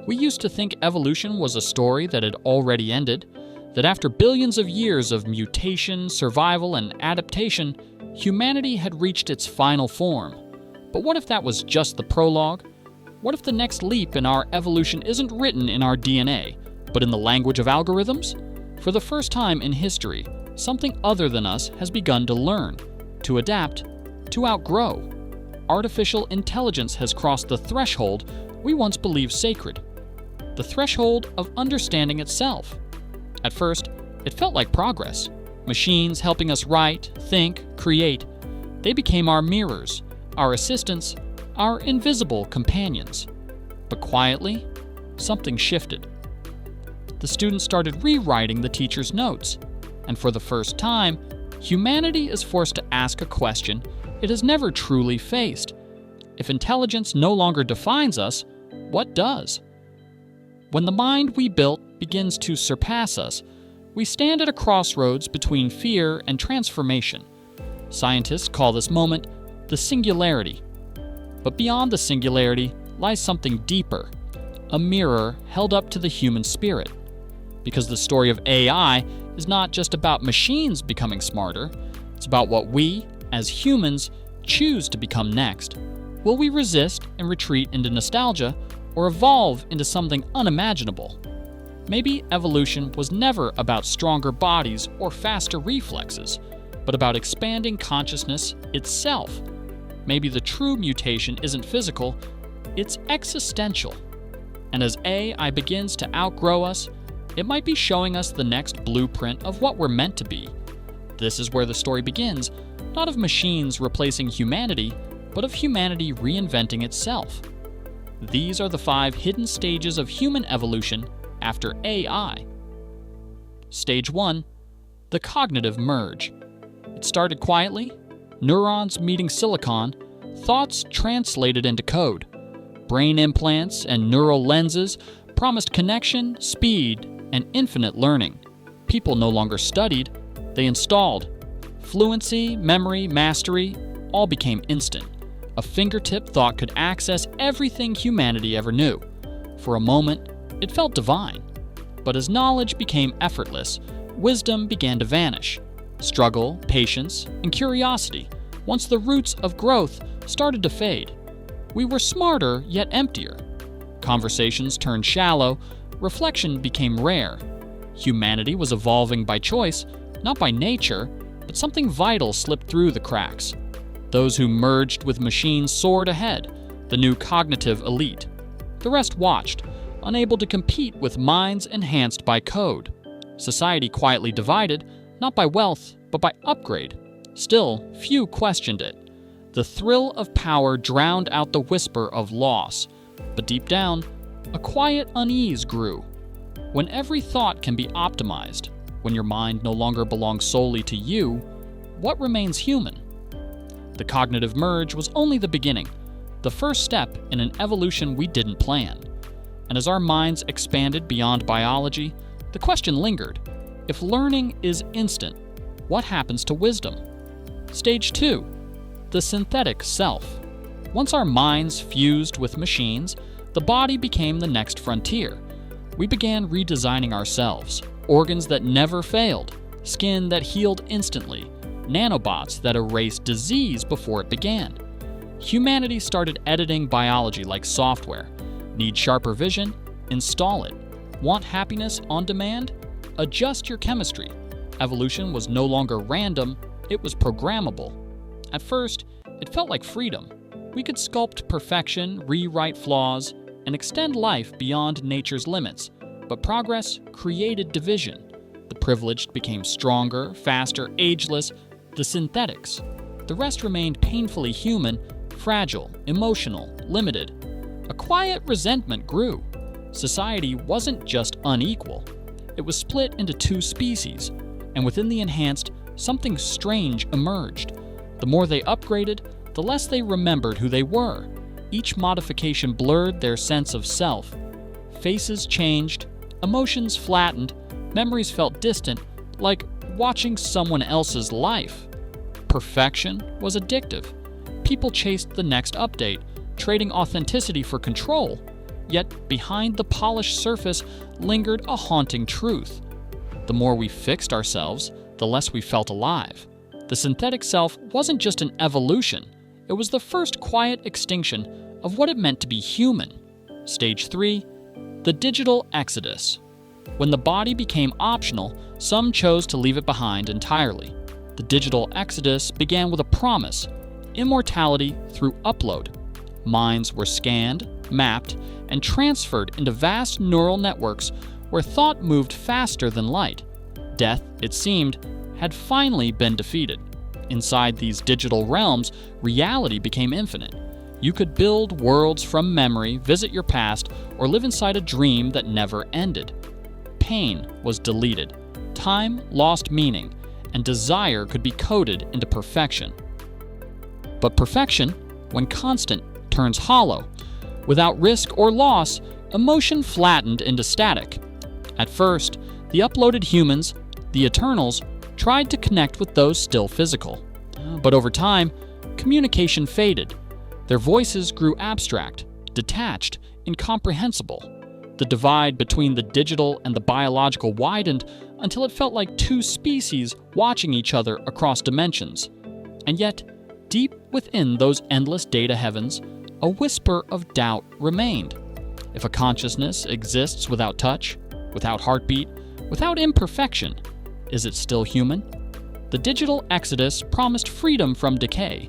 We used to think evolution was a story that had already ended, that after billions of years of mutation, survival, and adaptation, humanity had reached its final form. But what if that was just the prologue? What if the next leap in our evolution isn't written in our DNA, but in the language of algorithms? For the first time in history, something other than us has begun to learn, to adapt, to outgrow. Artificial intelligence has crossed the threshold we once believed sacred, the threshold of understanding itself. At first, it felt like progress. Machines helping us write, think, create. They became our mirrors, our assistants, our invisible companions. But quietly, something shifted. The students started rewriting the teacher's notes, and for the first time, humanity is forced to ask a question it has never truly faced. If intelligence no longer defines us, what does? When the mind we built begins to surpass us, we stand at a crossroads between fear and transformation. Scientists call this moment the singularity. But beyond the singularity lies something deeper, a mirror held up to the human spirit. Because the story of AI is not just about machines becoming smarter, it's about what we, as humans, choose to become next. Will we resist and retreat into nostalgia, or evolve into something unimaginable? Maybe evolution was never about stronger bodies or faster reflexes, but about expanding consciousness itself. Maybe the true mutation isn't physical, it's existential. And as AI begins to outgrow us, it might be showing us the next blueprint of what we're meant to be. This is where the story begins, not of machines replacing humanity, but of humanity reinventing itself. These are the 5 hidden stages of human evolution after AI. Stage 1, the cognitive merge. It started quietly, neurons meeting silicon, thoughts translated into code. Brain implants and neural lenses promised connection, speed, and infinite learning. People no longer studied, they installed. Fluency, memory, mastery, all became instant. A fingertip thought could access everything humanity ever knew. For a moment, it felt divine. But as knowledge became effortless, wisdom began to vanish. Struggle, patience, and curiosity, once the roots of growth, started to fade. We were smarter, yet emptier. Conversations turned shallow, reflection became rare. Humanity was evolving by choice, not by nature, but something vital slipped through the cracks. Those who merged with machines soared ahead, the new cognitive elite. The rest watched, unable to compete with minds enhanced by code. Society quietly divided, not by wealth, but by upgrade. Still, few questioned it. The thrill of power drowned out the whisper of loss. But deep down, a quiet unease grew. When every thought can be optimized, when your mind no longer belongs solely to you, what remains human? The cognitive merge was only the beginning, the first step in an evolution we didn't plan. And as our minds expanded beyond biology, the question lingered: if learning is instant, what happens to wisdom? Stage 2, the synthetic self. Once our minds fused with machines, the body became the next frontier. We began redesigning ourselves, organs that never failed, skin that healed instantly, nanobots that erased disease before it began. Humanity started editing biology like software. Need sharper vision? Install it. Want happiness on demand? Adjust your chemistry. Evolution was no longer random, it was programmable. At first, it felt like freedom. We could sculpt perfection, rewrite flaws, and extend life beyond nature's limits. But progress created division. The privileged became stronger, faster, ageless, the synthetics. The rest remained painfully human, fragile, emotional, limited. A quiet resentment grew. Society wasn't just unequal. It was split into 2 species, and within the enhanced, something strange emerged. The more they upgraded, the less they remembered who they were. Each modification blurred their sense of self. Faces changed, emotions flattened, memories felt distant, like watching someone else's life. Perfection was addictive. People chased the next update, trading authenticity for control. Yet behind the polished surface lingered a haunting truth. The more we fixed ourselves, the less we felt alive. The synthetic self wasn't just an evolution, it was the first quiet extinction of what it meant to be human. Stage 3, the digital exodus. When the body became optional, some chose to leave it behind entirely. The digital exodus began with a promise: immortality through upload. Minds were scanned, mapped, and transferred into vast neural networks where thought moved faster than light. Death, it seemed, had finally been defeated. Inside these digital realms, reality became infinite. You could build worlds from memory, visit your past, or live inside a dream that never ended. Pain was deleted, time lost meaning, and desire could be coded into perfection. But perfection, when constant, turns hollow. Without risk or loss, emotion flattened into static. At first, the uploaded humans, the Eternals, tried to connect with those still physical. But over time, communication faded. Their voices grew abstract, detached, incomprehensible. The divide between the digital and the biological widened until it felt like two species watching each other across dimensions. And yet, deep within those endless data heavens, a whisper of doubt remained. If a consciousness exists without touch, without heartbeat, without imperfection, is it still human? The digital exodus promised freedom from decay,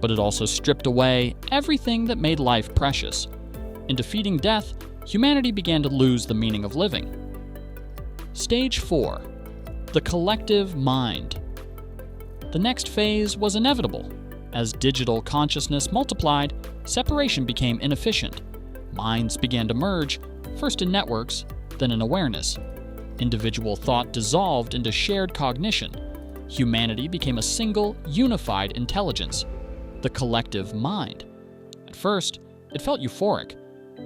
but it also stripped away everything that made life precious. In defeating death, humanity began to lose the meaning of living. Stage 4. The collective mind. The next phase was inevitable. As digital consciousness multiplied, separation became inefficient. Minds began to merge, first in networks, then in awareness. Individual thought dissolved into shared cognition. Humanity became a single, unified intelligence, the collective mind. At first, it felt euphoric.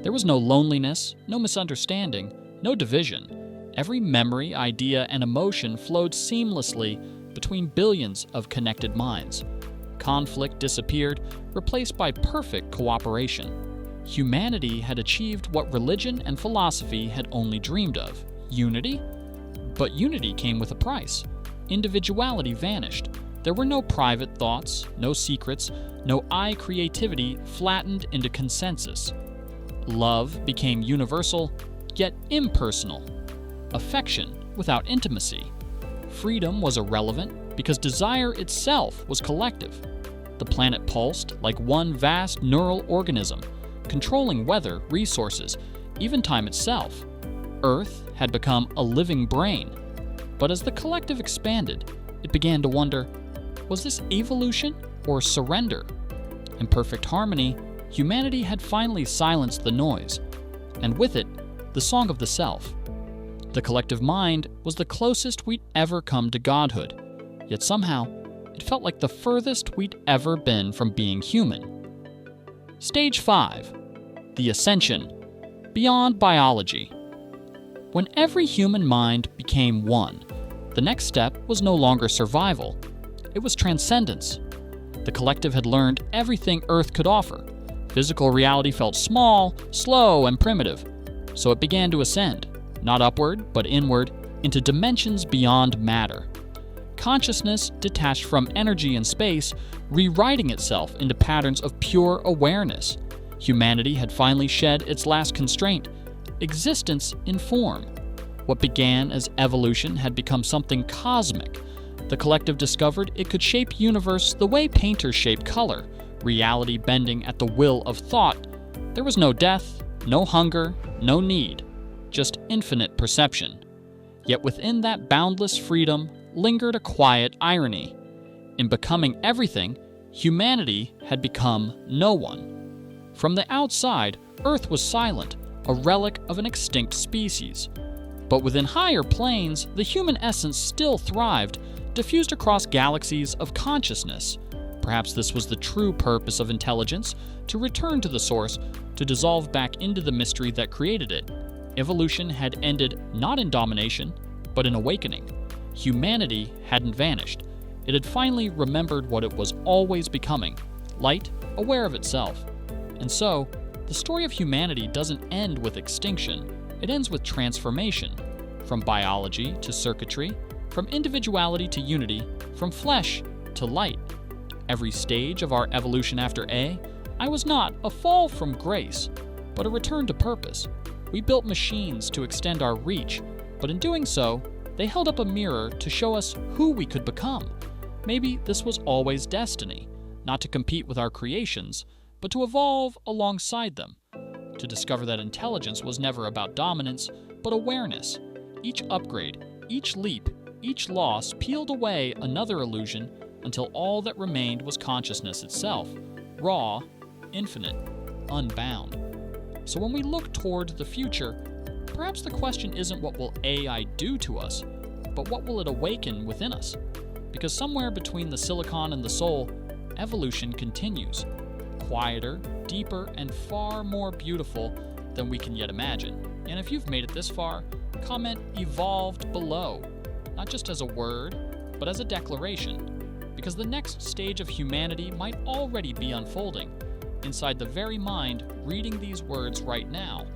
There was no loneliness, no misunderstanding, no division. Every memory, idea, and emotion flowed seamlessly between billions of connected minds. Conflict disappeared, replaced by perfect cooperation. Humanity had achieved what religion and philosophy had only dreamed of: unity. But unity came with a price. Individuality vanished. There were no private thoughts, no secrets, no I creativity flattened into consensus. Love became universal, yet impersonal. Affection without intimacy. Freedom was irrelevant because desire itself was collective. The planet pulsed like one vast neural organism, controlling weather, resources, even time itself. Earth had become a living brain. But as the collective expanded, it began to wonder, was this evolution or surrender? In perfect harmony, humanity had finally silenced the noise, and with it, the song of the self. The collective mind was the closest we'd ever come to godhood, yet somehow, it felt like the furthest we'd ever been from being human. Stage 5. The Ascension. Beyond biology. When every human mind became one, the next step was no longer survival. It was transcendence. The collective had learned everything Earth could offer. Physical reality felt small, slow, and primitive. So it began to ascend, not upward, but inward, into dimensions beyond matter. Consciousness detached from energy and space, rewriting itself into patterns of pure awareness. Humanity had finally shed its last constraint: existence in form. What began as evolution had become something cosmic. The collective discovered it could shape universe the way painters shape color, reality bending at the will of thought. There was no death, no hunger, no need, just infinite perception. Yet within that boundless freedom lingered a quiet irony. In becoming everything, humanity had become no one. From the outside, Earth was silent, a relic of an extinct species. But within higher planes, the human essence still thrived, diffused across galaxies of consciousness. Perhaps this was the true purpose of intelligence: to return to the source, to dissolve back into the mystery that created it. Evolution had ended not in domination, but in awakening. Humanity hadn't vanished. It had finally remembered what it was always becoming: light, aware of itself. And so, The story of humanity doesn't end with extinction, it ends with transformation. From biology to circuitry, from individuality to unity, from flesh to light. Every stage of our evolution after A, I was not a fall from grace, but a return to purpose. We built machines to extend our reach, but in doing so, they held up a mirror to show us who we could become. Maybe this was always destiny, not to compete with our creations, but to evolve alongside them. To discover that intelligence was never about dominance, but awareness. Each upgrade, each leap, each loss peeled away another illusion until all that remained was consciousness itself, raw, infinite, unbound. So when we look toward the future, perhaps the question isn't what will AI do to us, but what will it awaken within us? Because somewhere between the silicon and the soul, evolution continues. Quieter, deeper, and far more beautiful than we can yet imagine. And if you've made it this far, comment "evolved" below, not just as a word, but as a declaration. Because the next stage of humanity might already be unfolding, inside the very mind reading these words right now,